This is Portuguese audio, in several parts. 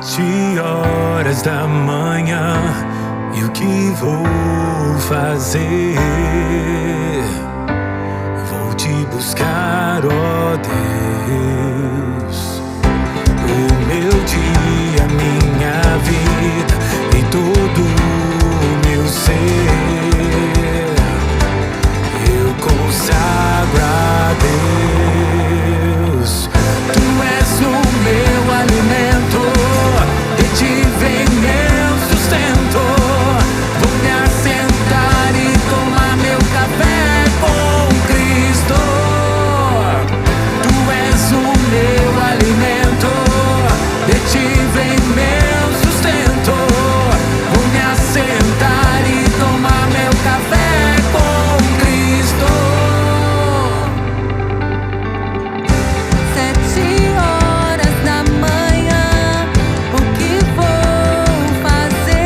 7 horas da manhã, e o que vou fazer? Vou te buscar, ó Deus. O meu dia, minha vida e todo o meu ser, eu consagro a Deus. Tu és o meu alimento, de ti vem meu sustento. Vou me assentar e tomar meu café com Cristo. Tu és o meu alimento, de ti vem meu sustento. Vou me assentar e tomar meu café com Cristo. 7 horas da manhã, o que vou fazer?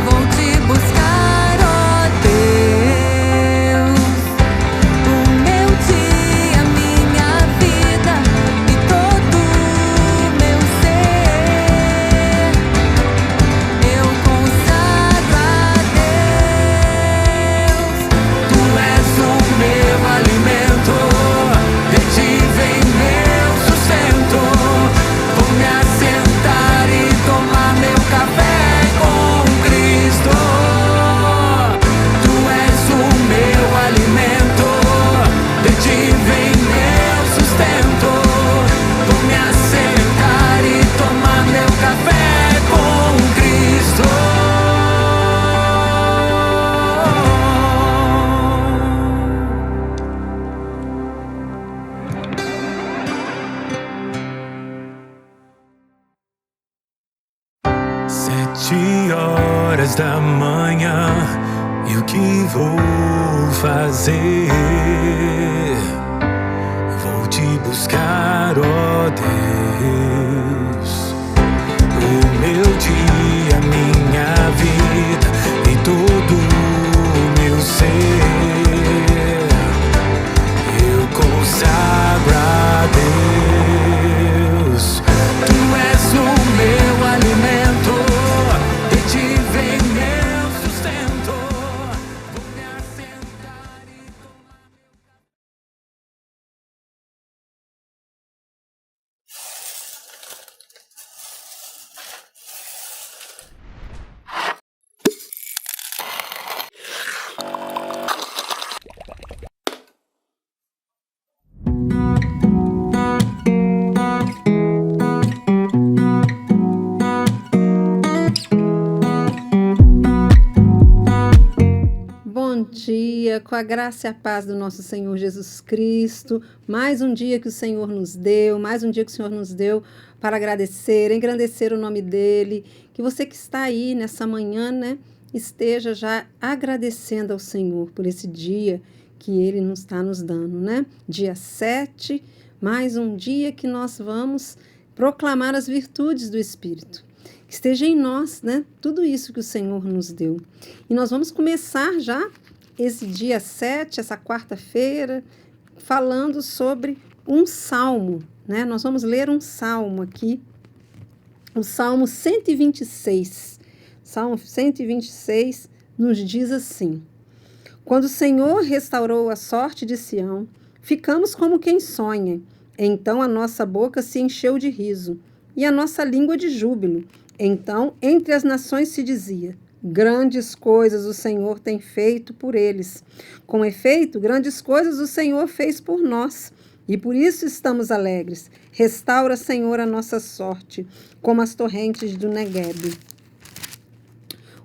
Vou te buscar, ó Deus. O meu dia, minha vida e todo o meu ser, eu consagro a Deus. Tu és o meu alimento, de ti vem meu sustento. Vou me assentar e tomar meu café com Cristo. Tu és o meu alimento, de ti vem meu sustento. Vou me assentar e tomar meu café com Cristo. Sete horas da manhã, e o que vou fazer? Vou te buscar, ó Deus. O meu dia, minha vida e todo o meu ser, eu consagro a Deus. Tu és o meu alimento, de ti vem meu sustento. Vou me assentar e tomar. Bom dia, com a graça e a paz do nosso Senhor Jesus Cristo. Mais um dia que o Senhor nos deu, para agradecer, engrandecer o nome dEle. Que você que está aí nessa manhã, né, esteja já agradecendo ao Senhor por esse dia que Ele nos está nos dando, né? Dia 7, mais um dia que nós vamos proclamar as virtudes do Espírito. Que esteja em nós, né? Tudo isso que o Senhor nos deu. E nós vamos começar já esse dia 7, essa quarta-feira, falando sobre um salmo, né? Nós vamos ler um salmo aqui, o Salmo 126. Salmo 126 nos diz assim: quando o Senhor restaurou a sorte de Sião, ficamos como quem sonha. Então a nossa boca se encheu de riso e a nossa língua de júbilo. Então, entre as nações se dizia: grandes coisas o Senhor tem feito por eles. Com efeito, grandes coisas o Senhor fez por nós, e por isso estamos alegres. Restaura, Senhor, a nossa sorte, como as torrentes do Neguebe.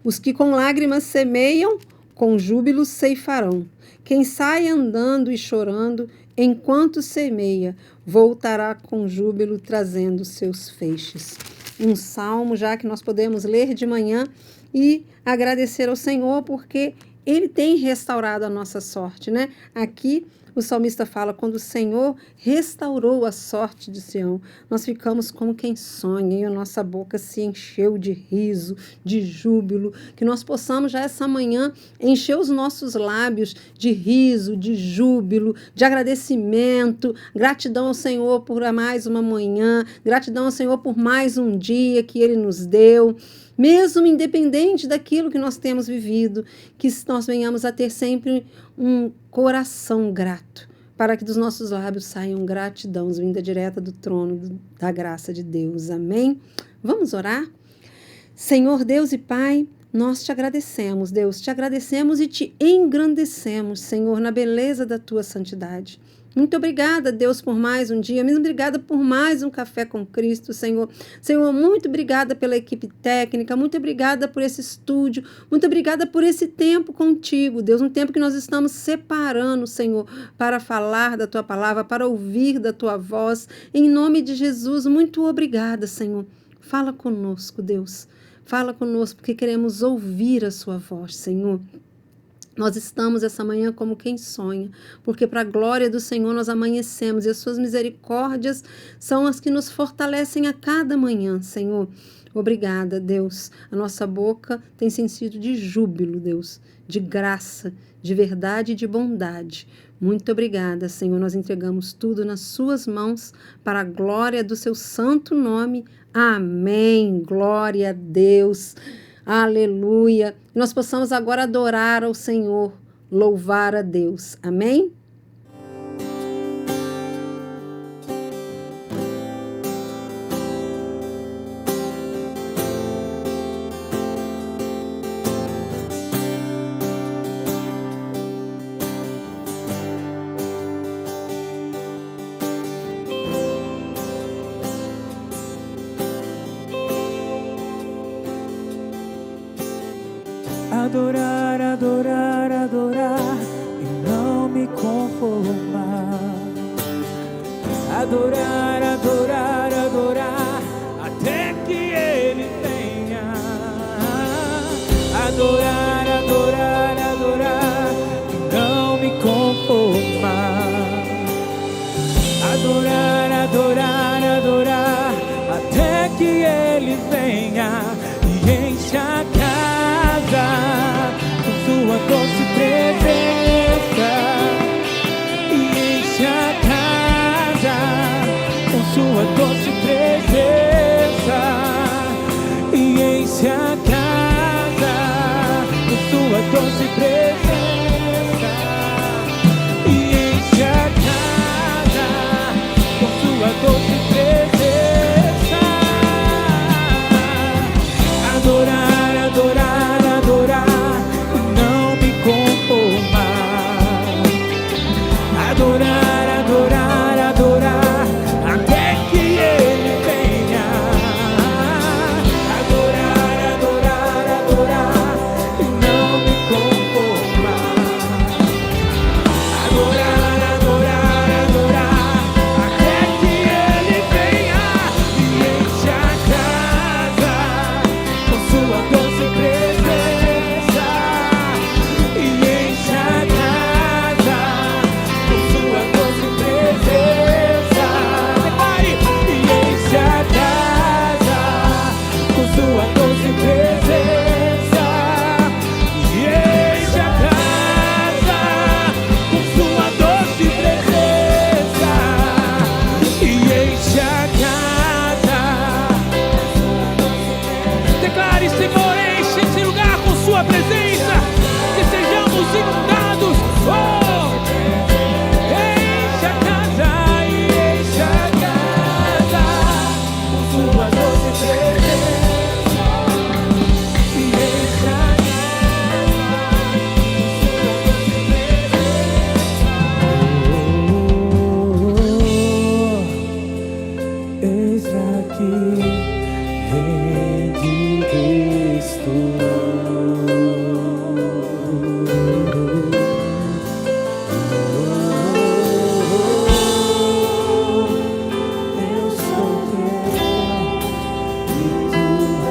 Os que com lágrimas semeiam, com júbilo ceifarão. Quem sai andando e chorando, enquanto semeia, voltará com júbilo trazendo seus feixes. Um salmo já que nós podemos ler de manhã e agradecer ao Senhor porque Ele tem restaurado a nossa sorte, né? Aqui O salmista fala, quando o Senhor restaurou a sorte de Sião, nós ficamos como quem sonha e a nossa boca se encheu de riso, de júbilo, que nós possamos já essa manhã encher os nossos lábios de riso, de júbilo, de agradecimento, gratidão ao Senhor por mais uma manhã, gratidão ao Senhor por mais um dia que Ele nos deu, mesmo independente daquilo que nós temos vivido, que nós venhamos a ter sempre um coração grato, para que dos nossos lábios saiam gratidão, vinda direta do trono da graça de Deus. Amém? Vamos orar? Senhor Deus e Pai, nós te agradecemos, Deus, te agradecemos e te engrandecemos, Senhor, na beleza da tua santidade. Muito obrigada, Deus, por mais um dia. Muito obrigada por mais um Café com Cristo, Senhor. Senhor, muito obrigada pela equipe técnica. Muito obrigada por esse estúdio. Muito obrigada por esse tempo contigo, Deus. Um tempo que nós estamos separando, Senhor, para falar da tua palavra, para ouvir da tua voz. Em nome de Jesus, muito obrigada, Senhor. Fala conosco, Deus. Fala conosco, porque queremos ouvir a sua voz, Senhor. Nós estamos essa manhã como quem sonha, porque para a glória do Senhor nós amanhecemos e as suas misericórdias são as que nos fortalecem a cada manhã, Senhor. Obrigada, Deus. A nossa boca tem sentido de júbilo, Deus, de graça, de verdade e de bondade. Muito obrigada, Senhor. Nós entregamos tudo nas suas mãos para a glória do seu santo nome. Amém. Glória a Deus. Aleluia. Que nós possamos agora adorar ao Senhor, louvar a Deus. Amém? Adorar, adorar, adorar e não me conformar. Adorar, adorar, adorar até que Ele venha. Adorar, adorar, adorar e não me conformar. Adorar, adorar, adorar até que Ele venha e enche a casa com sua doce presença e enche a casa com sua doce presença e enche a casa com sua doce presença e enche a casa com sua doce presença. Adorar, adorar, adorar e não me conformar. Adorar, adorar, adorar até que Ele venha. Adorar, adorar, adorar e não me conformar. Adorar, adorar, adorar até que Ele venha e enche a casa com sua doce presença e enche a casa com sua doce presença. Separe e enche a casa com sua doce presença e enche a casa com sua doce presença e enche a casa. Declare, Senhor, enche esse lugar com sua presença, que sejamos inundados. Oh! Enche a casa e enche a casa com sua doce presença e enche a casa. Eis aqui, Rei de Cristo. Eu sou teu e tu és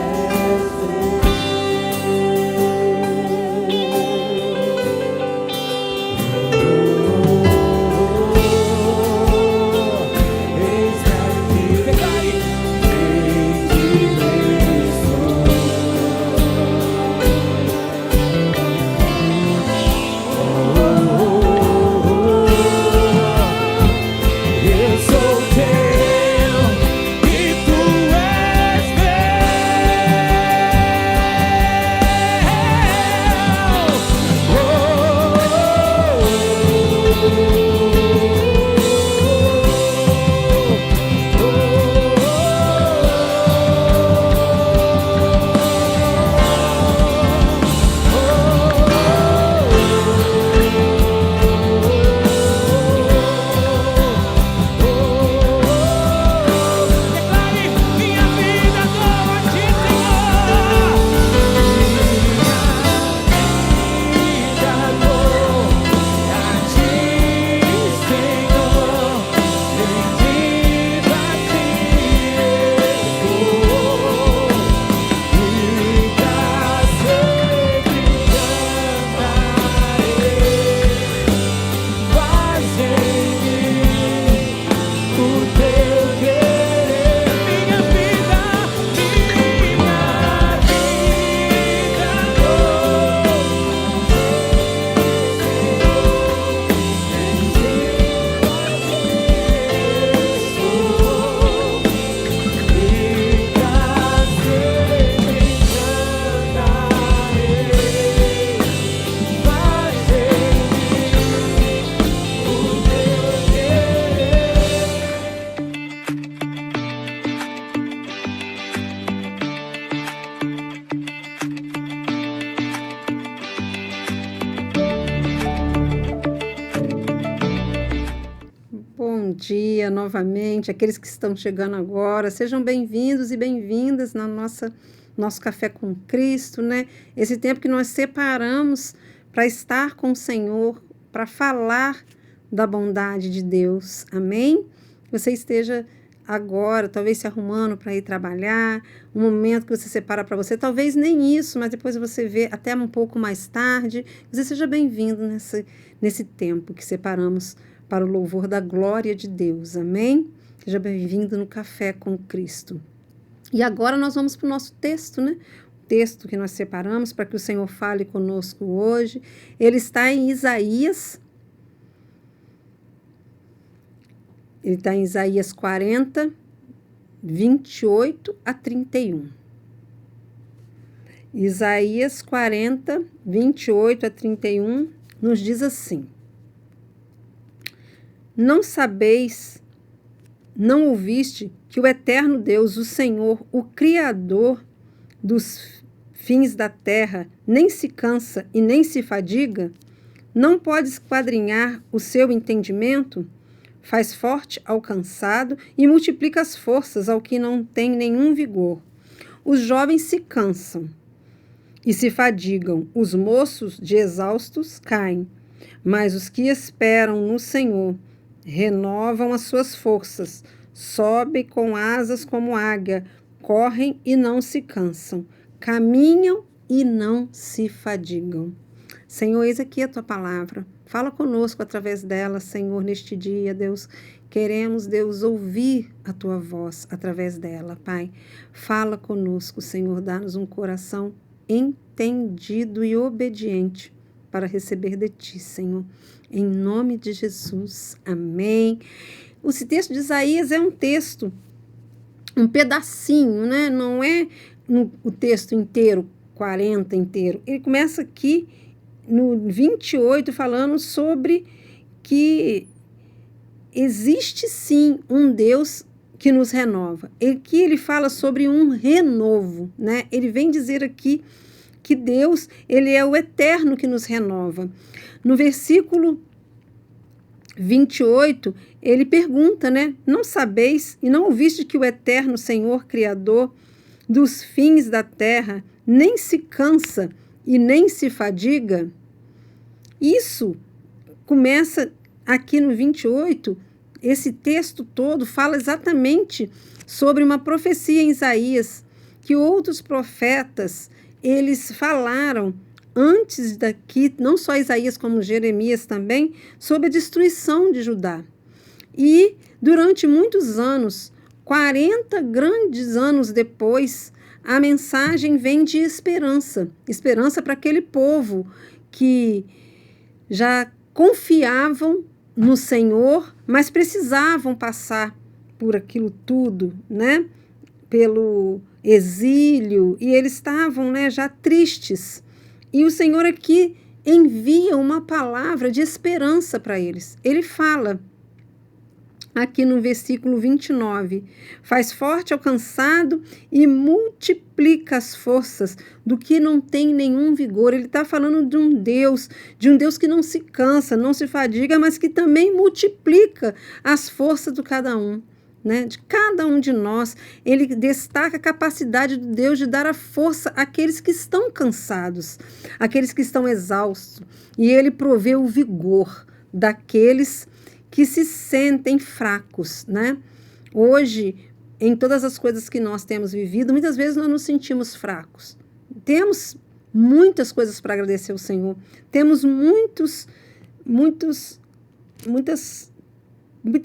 dia novamente. Aqueles que estão chegando agora, sejam bem-vindos e bem-vindas na nosso Café com Cristo, né? Esse tempo que nós separamos para estar com o Senhor, para falar da bondade de Deus. Amém? Que você esteja agora, talvez se arrumando para ir trabalhar, um momento que você separa para você, talvez nem isso, mas depois você vê até um pouco mais tarde. Você seja bem-vindo nesse tempo que separamos para o louvor da glória de Deus. Amém? Seja bem-vindo no Café com Cristo. E agora nós vamos para o nosso texto, né? O texto que nós separamos para que o Senhor fale conosco hoje. Ele está em Isaías. Ele está em Isaías 40, 28 a 31. Isaías 40, 28 a 31 nos diz assim: Não sabeis, não ouviste que o eterno Deus, o Senhor, o Criador dos fins da terra, nem se cansa e nem se fadiga? Não pode esquadrinhar o seu entendimento? Faz forte ao cansado e multiplica as forças ao que não tem nenhum vigor. Os jovens se cansam e se fadigam, os moços de exaustos caem, mas os que esperam no Senhor renovam as suas forças, sobem com asas como águia, correm e não se cansam, caminham e não se fadigam. Senhor, eis aqui a tua palavra. Fala conosco através dela, Senhor, neste dia, Deus. Queremos, Deus, ouvir a tua voz através dela, Pai. Fala conosco, Senhor, dá-nos um coração entendido e obediente para receber de ti, Senhor. Em nome de Jesus. Amém. Esse texto de Isaías é um texto, um pedacinho, né? Não é o texto inteiro, 40 inteiro. Ele começa aqui no 28, falando sobre que existe sim um Deus que nos renova. Aqui ele fala sobre um renovo, né? Ele vem dizer aqui que Deus, ele é o eterno que nos renova. No versículo 28, ele pergunta, né? Não sabeis e não ouviste que o eterno Senhor, Criador dos fins da terra, nem se cansa e nem se fadiga? Isso começa aqui no 28, esse texto todo fala exatamente sobre uma profecia em Isaías, que outros profetas, eles falaram antes daqui, não só Isaías como Jeremias também, sobre a destruição de Judá. E durante muitos anos, 40 grandes anos depois, a mensagem vem de esperança. Esperança para aquele povo que já confiavam no Senhor, mas precisavam passar por aquilo tudo, né? Pelo exílio, e eles estavam, né, já tristes. E o Senhor aqui envia uma palavra de esperança para eles. Ele fala aqui no versículo 29, faz forte ao cansado e multiplica as forças do que não tem nenhum vigor. Ele está falando de um Deus que não se cansa, não se fadiga, mas que também multiplica as forças de cada um, né? De cada um de nós. Ele destaca a capacidade de Deus de dar a força àqueles que estão cansados, àqueles que estão exaustos, e ele provê o vigor daqueles que se sentem fracos, né? Hoje, em todas as coisas que nós temos vivido, muitas vezes nós nos sentimos fracos. Temos muitas coisas para agradecer ao Senhor. Temos muita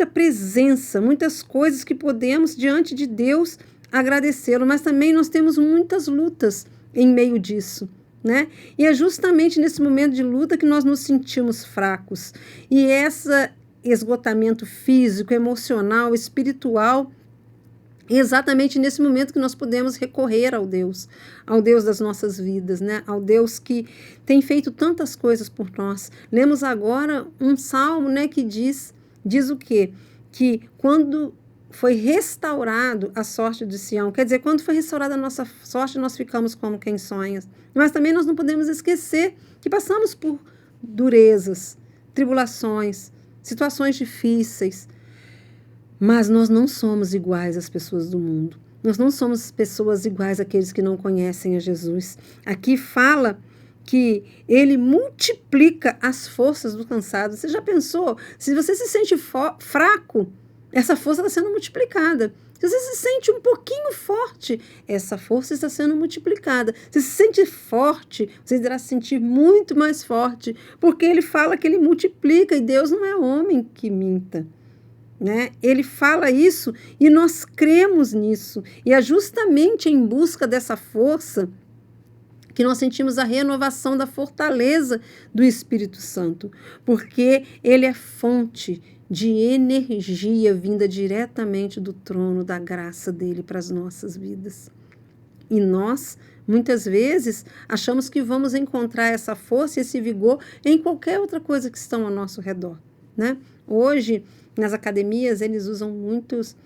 presença, muitas coisas que podemos, diante de Deus, agradecê-lo. Mas também nós temos muitas lutas em meio disso, né? E é justamente nesse momento de luta que nós nos sentimos fracos. E esse esgotamento físico, emocional, espiritual, exatamente nesse momento que nós podemos recorrer ao Deus das nossas vidas, né? Ao Deus que tem feito tantas coisas por nós. Lemos agora um salmo, né, que diz o quê? Que quando foi restaurado a sorte de Sião, quer dizer, quando foi restaurada a nossa sorte, nós ficamos como quem sonha. Mas também nós não podemos esquecer que passamos por durezas, tribulações, situações difíceis, Mas nós não somos iguais às pessoas do mundo. Nós não somos pessoas iguais àqueles que não conhecem a Jesus. Aqui fala que ele multiplica as forças do cansado. Você já pensou? Se você se sente fraco, essa força está sendo multiplicada. Se você se sente um pouquinho forte, essa força está sendo multiplicada. Se se sente forte, você irá se sentir muito mais forte, porque ele fala que ele multiplica, e Deus não é homem que minta, né? Ele fala isso e nós cremos nisso. E é justamente em busca dessa força que nós sentimos a renovação da fortaleza do Espírito Santo, porque ele é fonte de energia vinda diretamente do trono da graça dele para as nossas vidas. E nós, muitas vezes, achamos que vamos encontrar essa força e esse vigor em qualquer outra coisa que estão ao nosso redor, né? Hoje, nas academias, eles usam muitas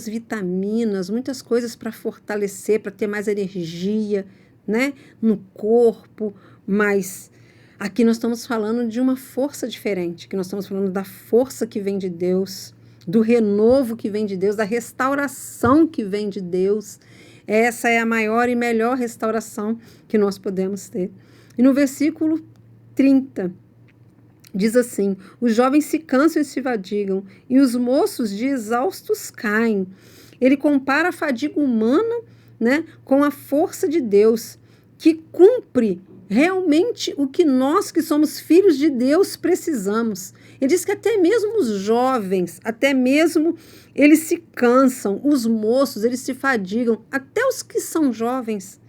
vitaminas, muitas coisas para fortalecer, para ter mais energia, né, no corpo, mas aqui nós estamos falando de uma força diferente, que nós estamos falando da força que vem de Deus, do renovo que vem de Deus, da restauração que vem de Deus. Essa é a maior e melhor restauração que nós podemos ter. E no versículo 30, diz assim: os jovens se cansam e se fadigam, e os moços de exaustos caem. Ele compara a fadiga humana, né, com a força de Deus, que cumpre realmente o que nós, que somos filhos de Deus, precisamos. Ele diz que até mesmo os jovens, até mesmo eles se cansam, os moços, eles se fadigam, até os que são jovens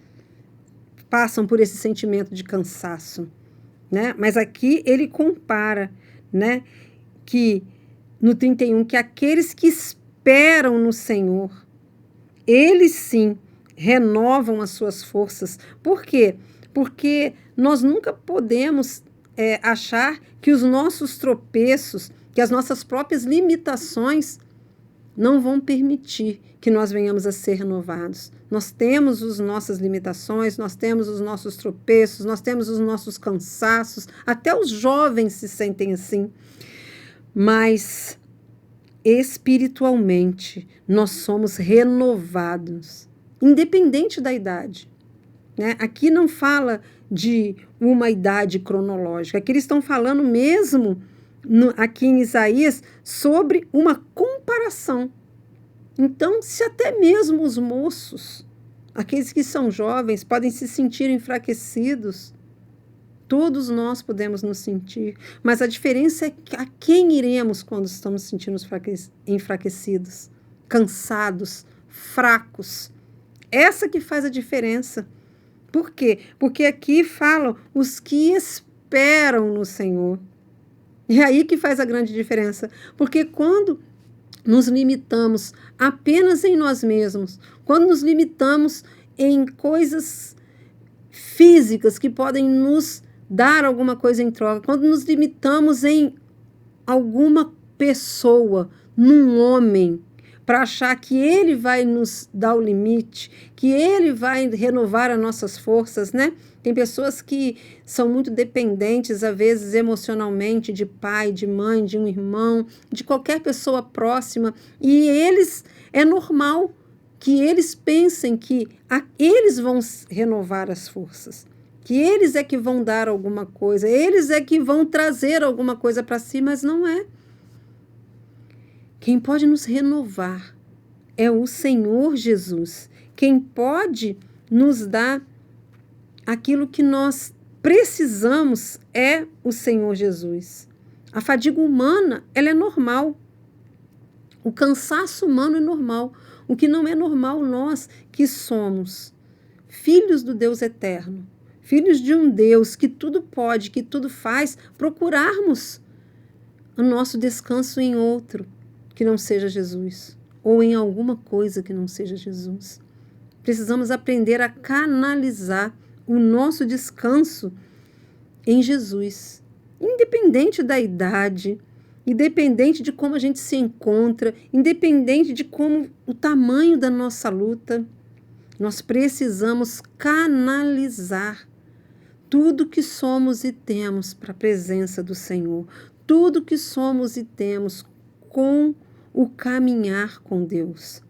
passam por esse sentimento de cansaço, né? Mas aqui ele compara, né, que no 31, que aqueles que esperam no Senhor, eles sim renovam as suas forças. Por quê? Porque nós nunca podemos achar que os nossos tropeços, que as nossas próprias limitações não vão permitir que nós venhamos a ser renovados. Nós temos as nossas limitações, nós temos os nossos tropeços, nós temos os nossos cansaços, até os jovens se sentem assim. Mas espiritualmente nós somos renovados, independente da idade, né? Aqui não fala de uma idade cronológica, aqui eles estão falando mesmo, aqui em Isaías, sobre uma comparação. Então, se até mesmo os moços, aqueles que são jovens, podem se sentir enfraquecidos, todos nós podemos nos sentir, mas a diferença é a quem iremos quando estamos sentindo enfraquecidos, cansados, fracos. Essa que faz a diferença. Por quê? Porque aqui falam os que esperam no Senhor. É aí que faz a grande diferença. Porque quando nos limitamos apenas em nós mesmos, quando nos limitamos em coisas físicas que podem nos dar alguma coisa em troca, quando nos limitamos em alguma pessoa, num homem, para achar que ele vai nos dar o limite, que ele vai renovar as nossas forças, né? Tem pessoas que são muito dependentes, às vezes, emocionalmente, de pai, de mãe, de um irmão, de qualquer pessoa próxima, e é normal que eles pensem que eles vão renovar as forças, que eles é que vão dar alguma coisa, eles é que vão trazer alguma coisa para si, mas não é. Quem pode nos renovar é o Senhor Jesus. Quem pode nos dar aquilo que nós precisamos é o Senhor Jesus. A fadiga humana, ela é normal. O cansaço humano é normal. O que não é normal, nós que somos filhos do Deus eterno, filhos de um Deus que tudo pode, que tudo faz, procurarmos o nosso descanso em outro que não seja Jesus, ou em alguma coisa que não seja Jesus. Precisamos aprender a canalizar o nosso descanso em Jesus, independente da idade, independente de como a gente se encontra, independente de como o tamanho da nossa luta, nós precisamos canalizar tudo que somos e temos para a presença do Senhor, tudo que somos e temos com o caminhar com Deus.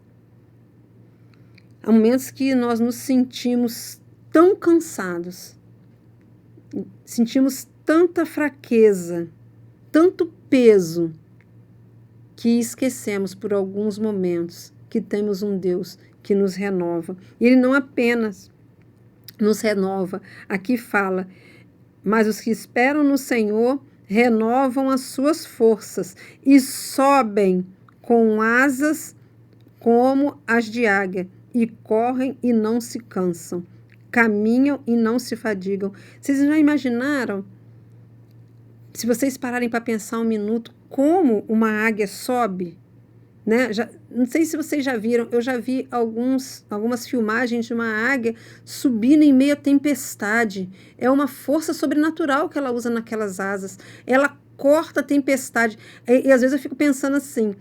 Há momentos que nós nos sentimos tão cansados, sentimos tanta fraqueza, tanto peso, que esquecemos por alguns momentos que temos um Deus que nos renova. E Ele não apenas nos renova, aqui fala, mas os que esperam no Senhor renovam as suas forças e sobem com asas como as de águia, e correm e não se cansam, caminham e não se fadigam. Vocês já imaginaram, se vocês pararem para pensar um minuto, como uma águia sobe? Né? Não sei se vocês já viram, eu já vi algumas filmagens de uma águia subindo em meio à tempestade. É uma força sobrenatural que ela usa naquelas asas. Ela corta a tempestade. E às vezes eu fico pensando assim,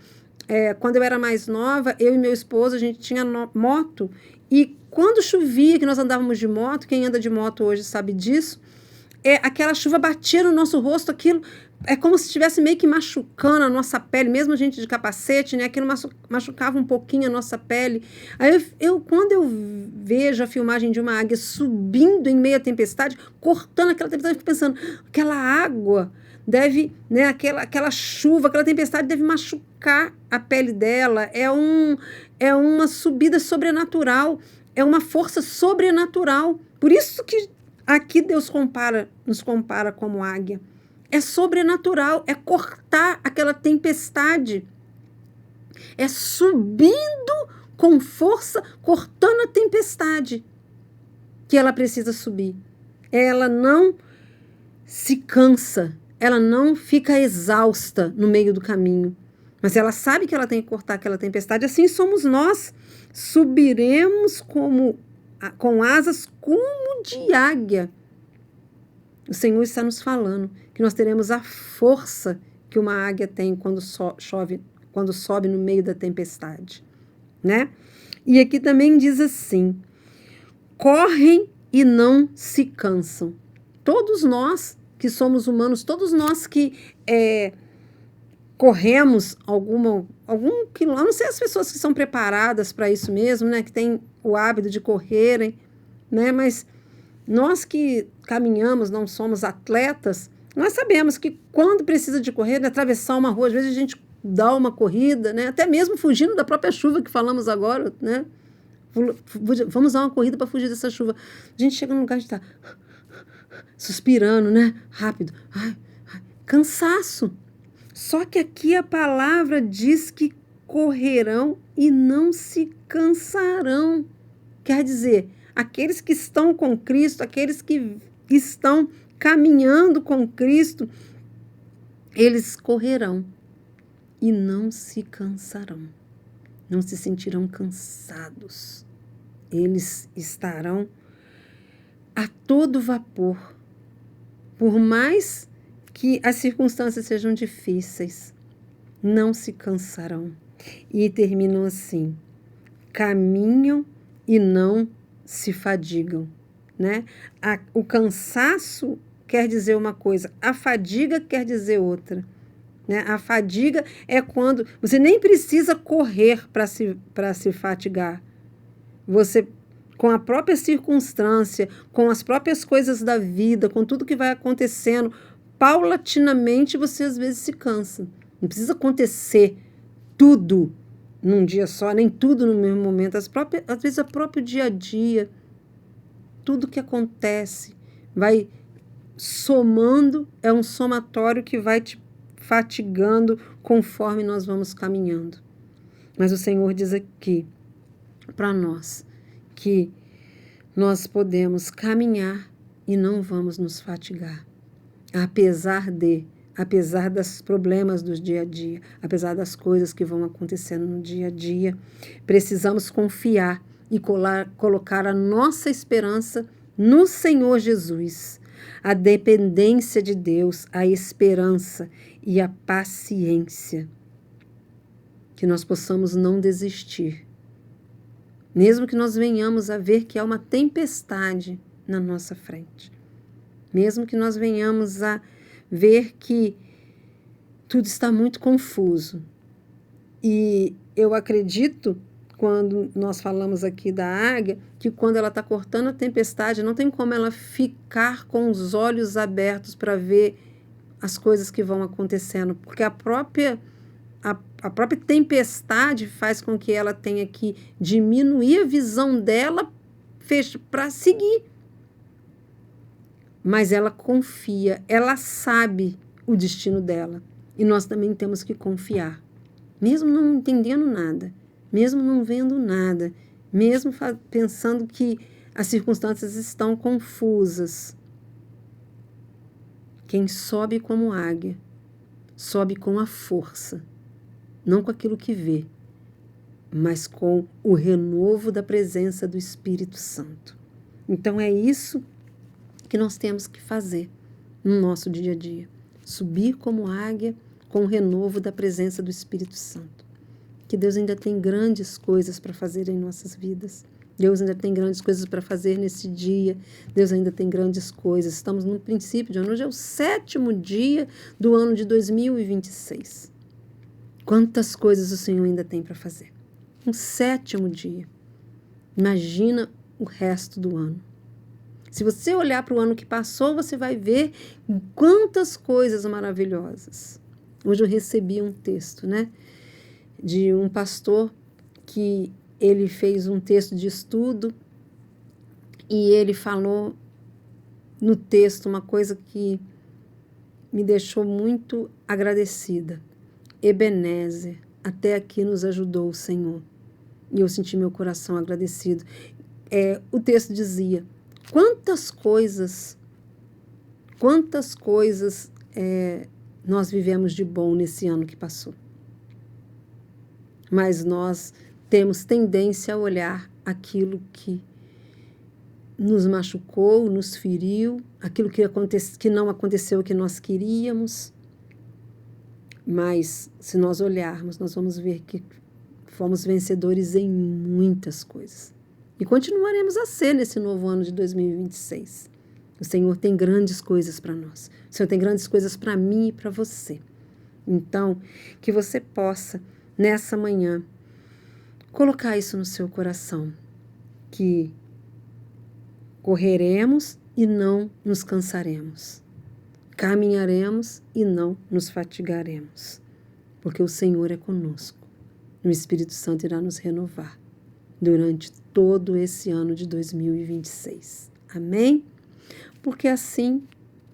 quando eu era mais nova, eu e meu esposo, a gente tinha moto, e quando chovia, que nós andávamos de moto, quem anda de moto hoje sabe disso, aquela chuva batia no nosso rosto, aquilo é como se estivesse meio que machucando a nossa pele, mesmo a gente de capacete, né? Aquilo machucava um pouquinho a nossa pele. Aí quando eu vejo a filmagem de uma águia subindo em meio à tempestade, cortando aquela tempestade, eu fico pensando, aquela água deve, né, aquela chuva, aquela tempestade deve machucar a pele dela. É uma subida sobrenatural, é uma força sobrenatural. Por isso que aqui Deus nos compara como águia. É sobrenatural, é cortar aquela tempestade. É subindo com força, cortando a tempestade que ela precisa subir. Ela não se cansa, ela não fica exausta no meio do caminho, mas ela sabe que ela tem que cortar aquela tempestade. Assim somos nós, subiremos com asas como de águia. O Senhor está nos falando que nós teremos a força que uma águia tem quando sobe no meio da tempestade, né? E aqui também diz assim, correm e não se cansam. Todos nós que somos humanos, todos nós que corremos algum quilômetro, não sei as pessoas que são preparadas para isso mesmo, né? Que têm o hábito de correrem, né? Mas nós que caminhamos, não somos atletas, nós sabemos que quando precisa de correr, né, atravessar uma rua, às vezes a gente dá uma corrida, né, até mesmo fugindo da própria chuva que falamos agora, né? Vamos dar uma corrida para fugir dessa chuva. A gente chega num lugar de estar suspirando, né? Rápido. Cansaço. Só que aqui a palavra diz que correrão e não se cansarão. Quer dizer, aqueles que estão com Cristo, aqueles que estão caminhando com Cristo, eles correrão e não se cansarão, não se sentirão cansados. Eles estarão a todo vapor, por mais que as circunstâncias sejam difíceis, não se cansarão. E terminam assim, caminham e não se fadigam, né? O cansaço quer dizer uma coisa, a fadiga quer dizer outra, né? A fadiga é quando você nem precisa correr para se fatigar. Você, com a própria circunstância, com as próprias coisas da vida, com tudo que vai acontecendo, paulatinamente você às vezes se cansa. Não precisa acontecer tudo num dia só, nem tudo no mesmo momento. Às vezes o próprio dia a dia, tudo que acontece vai somando, é um somatório que vai te fatigando conforme nós vamos caminhando. Mas o Senhor diz aqui para nós que nós podemos caminhar e não vamos nos fatigar, apesar dos problemas do dia a dia, apesar das coisas que vão acontecendo no dia a dia. Precisamos confiar e colocar a nossa esperança no Senhor Jesus, a dependência de Deus, a esperança e a paciência. Que nós possamos não desistir, mesmo que nós venhamos a ver que há uma tempestade na nossa frente, mesmo que nós venhamos a ver que tudo está muito confuso, E eu acredito, quando nós falamos aqui da águia, que quando ela está cortando a tempestade, não tem como ela ficar com os olhos abertos para ver as coisas que vão acontecendo, porque a própria tempestade faz com que ela tenha que diminuir a visão dela para seguir. Mas ela confia, ela sabe o destino dela. E nós também temos que confiar, mesmo não entendendo nada, mesmo não vendo nada, mesmo pensando que as circunstâncias estão confusas. Quem sobe como águia, sobe com a força, não com aquilo que vê, mas com o renovo da presença do Espírito Santo. Então é isso que nós temos que fazer no nosso dia a dia. Subir como águia com o renovo da presença do Espírito Santo. Que Deus ainda tem grandes coisas para fazer em nossas vidas. Deus ainda tem grandes coisas para fazer nesse dia. Deus ainda tem grandes coisas. Estamos no princípio de ano. Hoje é o 7º dia do ano de 2026. Quantas coisas o Senhor ainda tem para fazer? Um 7º dia. Imagina o resto do ano. Se você olhar para o ano que passou, você vai ver quantas coisas maravilhosas. Hoje eu recebi um texto, de um pastor que ele fez um texto de estudo e ele falou no texto uma coisa que me deixou muito agradecida. Ebenezer, até aqui nos ajudou o Senhor. E eu senti meu coração agradecido. O texto dizia, quantas coisas nós vivemos de bom nesse ano que passou. Mas nós temos tendência a olhar aquilo que nos machucou, nos feriu, aquilo que não aconteceu o que nós queríamos. Mas, se nós olharmos, nós vamos ver que fomos vencedores em muitas coisas. E continuaremos a ser nesse novo ano de 2026. O Senhor tem grandes coisas para nós. O Senhor tem grandes coisas para mim e para você. Então, que você possa, nessa manhã, colocar isso no seu coração, que correremos e não nos cansaremos, caminharemos e não nos fatigaremos, porque o Senhor é conosco. O Espírito Santo irá nos renovar durante todo esse ano de 2026. Amém? Porque assim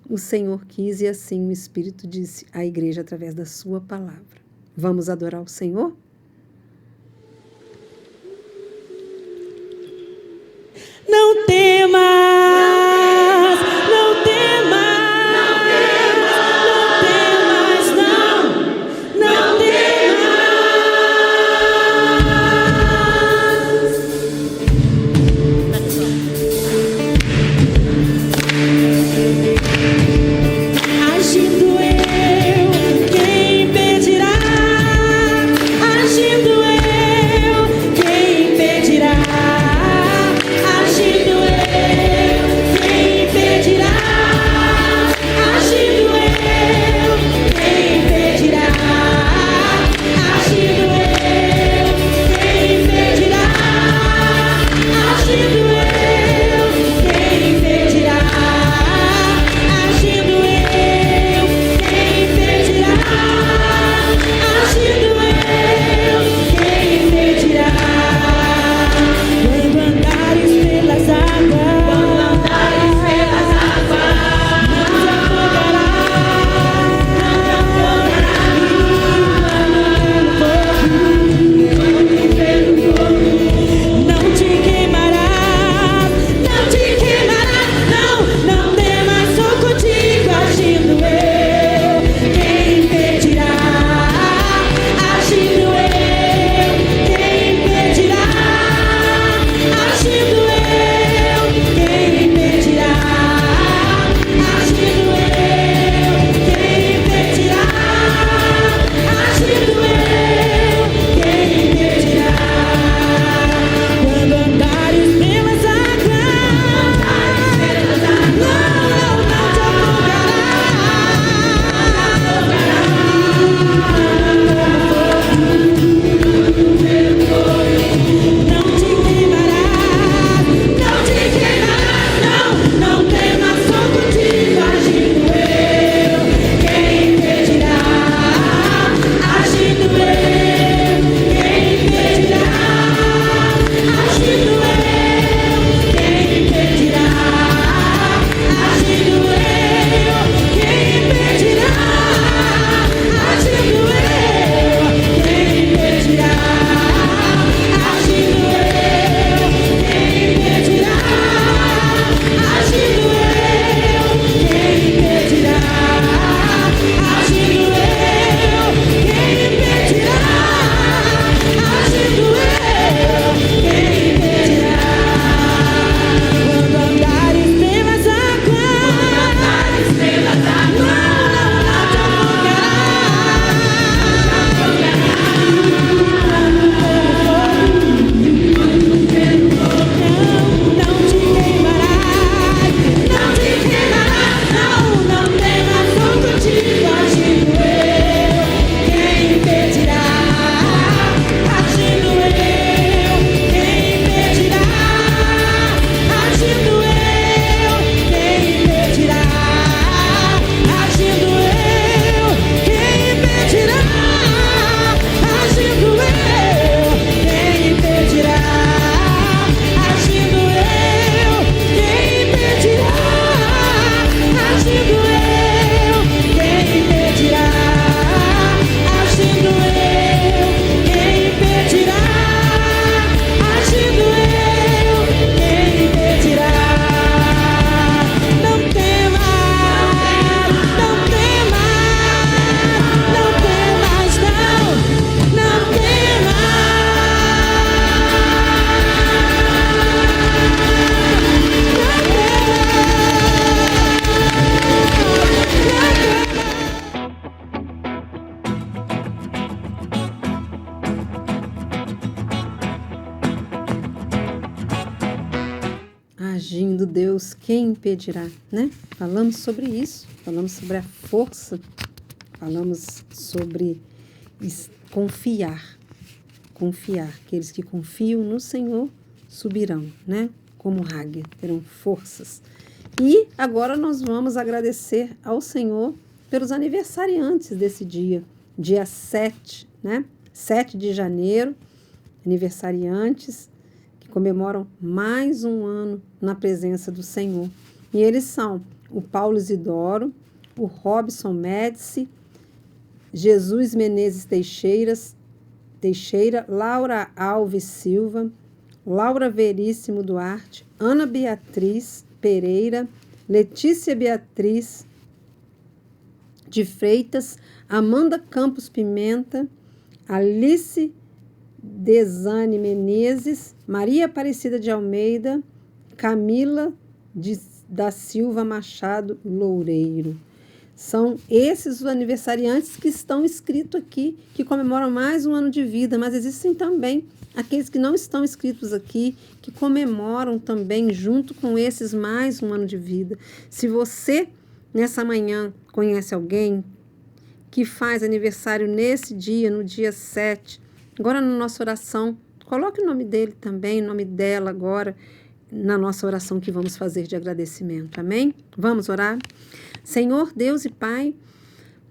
o Senhor quis e assim o Espírito disse à igreja através da sua palavra. Vamos adorar o Senhor? Não temas, não temas, não temas, não temas. Agindo eu, quem impedirá? Agindo eu, quem impedirá? Agindo eu. agindo, Deus, quem impedirá, né? Falamos sobre isso, falamos sobre a força, falamos sobre confiar. Aqueles que confiam no Senhor subirão, né? Como águia, terão forças. E agora nós vamos agradecer ao Senhor pelos aniversariantes desse dia 7, né? 7 de janeiro, aniversariantes que comemoram mais um ano na presença do Senhor. E eles são o Paulo Isidoro, o Robson Médici, Jesus Menezes Teixeira, Laura Alves Silva, Laura Veríssimo Duarte, Ana Beatriz Pereira, Letícia Beatriz de Freitas, Amanda Campos Pimenta, Alice Desane Menezes, Maria Aparecida de Almeida, Camila da Silva Machado Loureiro. São esses os aniversariantes que estão escritos aqui, que comemoram mais um ano de vida, mas existem também aqueles que não estão escritos aqui, que comemoram também, junto com esses, mais um ano de vida. Se você, nessa manhã, conhece alguém que faz aniversário nesse dia, no dia 7, agora na nossa oração, coloque o nome dele também, o nome dela agora, na nossa oração que vamos fazer de agradecimento. Amém? Vamos orar? Senhor, Deus e Pai,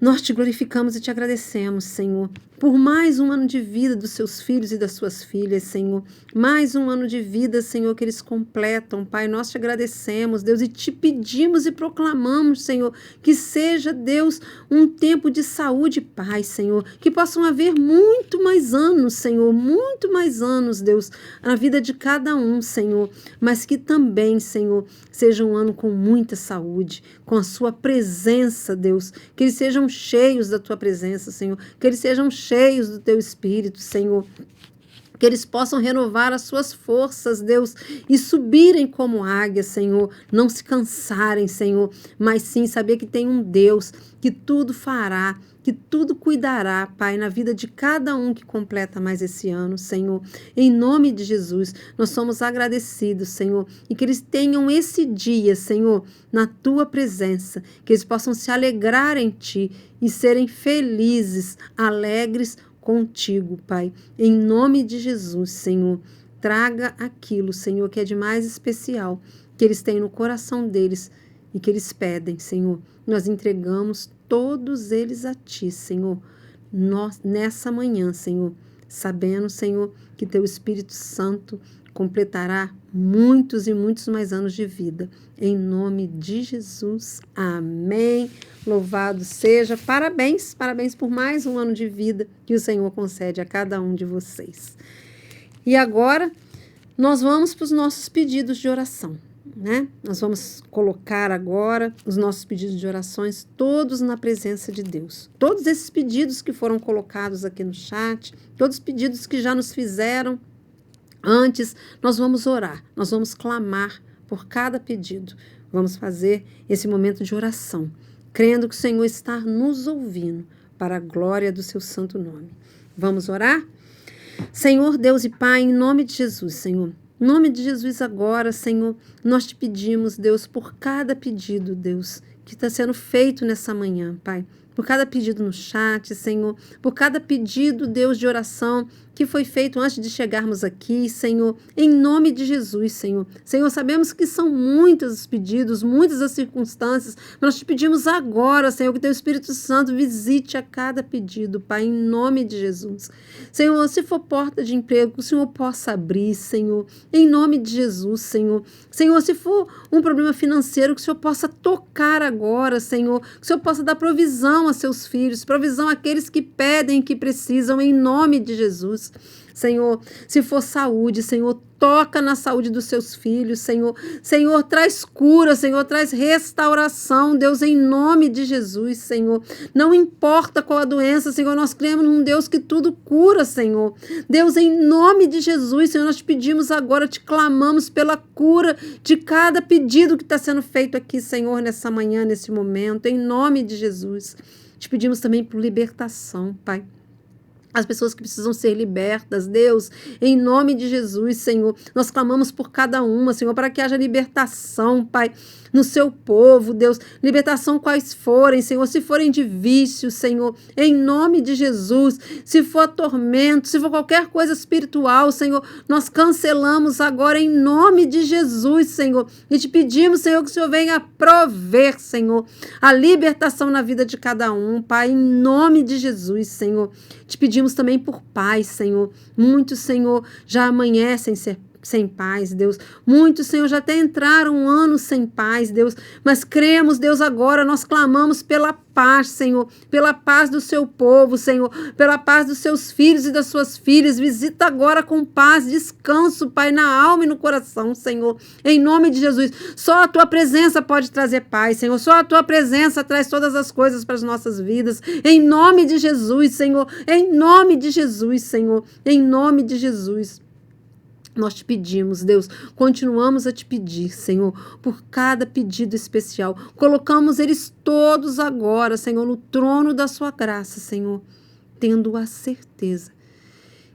nós te glorificamos e te agradecemos, Senhor, por mais um ano de vida dos seus filhos e das suas filhas, Senhor. Mais um ano de vida, Senhor, que eles completam, Pai. Nós te agradecemos, Deus, e te pedimos e proclamamos, Senhor, que seja, Deus, um tempo de saúde e paz, Senhor. Que possam haver muito mais anos, Senhor, muito mais anos, Deus, na vida de cada um, Senhor. Mas que também, Senhor, seja um ano com muita saúde, com a sua presença, Deus. Que eles sejam cheios da tua presença, Senhor. Que eles sejam cheios do teu Espírito, Senhor. Que eles possam renovar as suas forças, Deus, e subirem como águia, Senhor. Não se cansarem, Senhor, mas sim saber que tem um Deus que tudo fará, que tudo cuidará, Pai, na vida de cada um que completa mais esse ano, Senhor. Em nome de Jesus, nós somos agradecidos, Senhor, e que eles tenham esse dia, Senhor, na tua presença, que eles possam se alegrar em ti e serem felizes, alegres contigo, Pai. Em nome de Jesus, Senhor, traga aquilo, Senhor, que é de mais especial, que eles têm no coração deles e que eles pedem, Senhor. Nós entregamos todos eles a ti, Senhor, nós, nessa manhã, Senhor, sabendo, Senhor, que teu Espírito Santo completará muitos e muitos mais anos de vida. Em nome de Jesus. Amém. Louvado seja. Parabéns, parabéns por mais um ano de vida que o Senhor concede a cada um de vocês. E agora, nós vamos para os nossos pedidos de oração, né? Nós vamos colocar agora os nossos pedidos de orações todos na presença de Deus. Todos esses pedidos que foram colocados aqui no chat, todos os pedidos que já nos fizeram antes, nós vamos orar, nós vamos clamar por cada pedido. Vamos fazer esse momento de oração, crendo que o Senhor está nos ouvindo para a glória do seu santo nome. Vamos orar? Senhor, Deus e Pai, em nome de Jesus, Senhor. Em nome de Jesus agora, Senhor, nós te pedimos, Deus, por cada pedido, Deus, que está sendo feito nessa manhã, Pai. Por cada pedido no chat, Senhor, por cada pedido, Deus, de oração que foi feito antes de chegarmos aqui, Senhor, em nome de Jesus, Senhor. Senhor, sabemos que são muitos os pedidos, muitas as circunstâncias, mas nós te pedimos agora, Senhor, que teu Espírito Santo visite a cada pedido, Pai, em nome de Jesus. Senhor, se for porta de emprego, que o Senhor possa abrir, Senhor, em nome de Jesus, Senhor. Senhor, se for um problema financeiro, que o Senhor possa tocar agora, Senhor, que o Senhor possa dar provisão a seus filhos, provisão àqueles que pedem e que precisam, em nome de Jesus. Senhor, se for saúde, Senhor, toca na saúde dos seus filhos, Senhor. Senhor, traz cura, Senhor, traz restauração, Deus, em nome de Jesus, Senhor. Não importa qual a doença, Senhor, nós cremos num Deus que tudo cura, Senhor. Deus, em nome de Jesus, Senhor, nós te pedimos agora, te clamamos pela cura de cada pedido que está sendo feito aqui, Senhor, nessa manhã, nesse momento, em nome de Jesus. Te pedimos também por libertação, Pai. as pessoas que precisam ser libertas, Deus, em nome de Jesus, Senhor, nós clamamos por cada uma, Senhor, para que haja libertação, Pai, no seu povo, Deus, libertação quais forem, Senhor, se forem de vícios, Senhor, em nome de Jesus, se for tormento, se for qualquer coisa espiritual, Senhor, nós cancelamos agora em nome de Jesus, Senhor, e te pedimos, Senhor, que o Senhor venha prover, Senhor, a libertação na vida de cada um, Pai, em nome de Jesus, Senhor. Te pedimos também por paz, Senhor. Muitos, Senhor, já amanhecem sem paz, Deus. Muitos, Senhor, já até entraram um ano sem paz, Deus. Mas cremos, Deus, agora nós clamamos pela paz, Senhor. Pela paz do seu povo, Senhor. Pela paz dos seus filhos e das suas filhas. Visita agora com paz, descanso, Pai, na alma e no coração, Senhor. Em nome de Jesus. Só a tua presença pode trazer paz, Senhor. Só a tua presença traz todas as coisas para as nossas vidas. Em nome de Jesus, Senhor. Em nome de Jesus, Senhor. Em nome de Jesus. Nós te pedimos, Deus, continuamos a te pedir, Senhor, por cada pedido especial. Colocamos eles todos agora, Senhor, no trono da sua graça, Senhor, tendo a certeza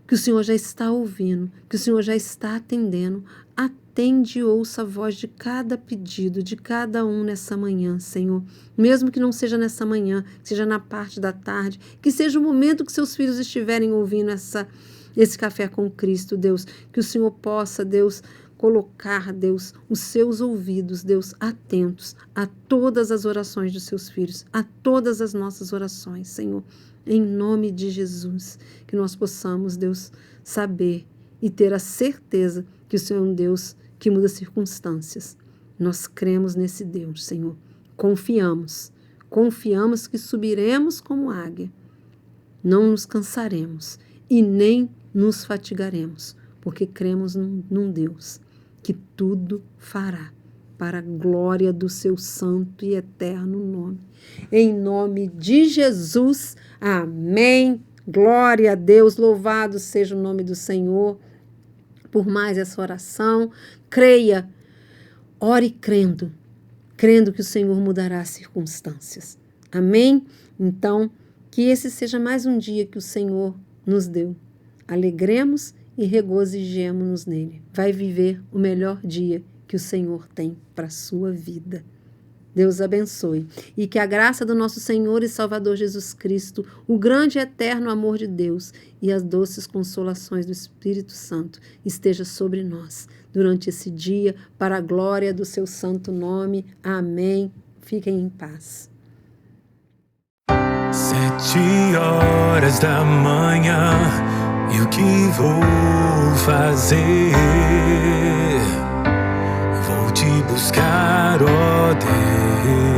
que o Senhor já está ouvindo, que o Senhor já está atendendo. Atende e ouça a voz de cada pedido, de cada um nessa manhã, Senhor. Mesmo que não seja nessa manhã, que seja na parte da tarde, que seja o momento que seus filhos estiverem ouvindo esse café com Cristo, Deus, que o Senhor possa, Deus, colocar, Deus, os seus ouvidos, Deus, atentos a todas as orações dos seus filhos, a todas as nossas orações, Senhor, em nome de Jesus, que nós possamos, Deus, saber e ter a certeza que o Senhor é um Deus que muda circunstâncias. Nós cremos nesse Deus, Senhor, confiamos que subiremos como águia, não nos cansaremos e nem nos fatigaremos, porque cremos num Deus que tudo fará para a glória do seu santo e eterno nome. Em nome de Jesus, amém. Glória a Deus, louvado seja o nome do Senhor por mais essa oração. Creia, ore crendo que o Senhor mudará as circunstâncias. Amém? Então, que esse seja mais um dia que o Senhor nos deu. Alegremos e regozijemo-nos nele. Vai viver o melhor dia que o Senhor tem para a sua vida. Deus abençoe. E que a graça do nosso Senhor e Salvador Jesus Cristo, o grande e eterno amor de Deus e as doces consolações do Espírito Santo esteja sobre nós durante esse dia, para a glória do seu santo nome. Amém. Fiquem em paz. 7 horas da manhã, e o que vou fazer? Vou te buscar, ó Deus.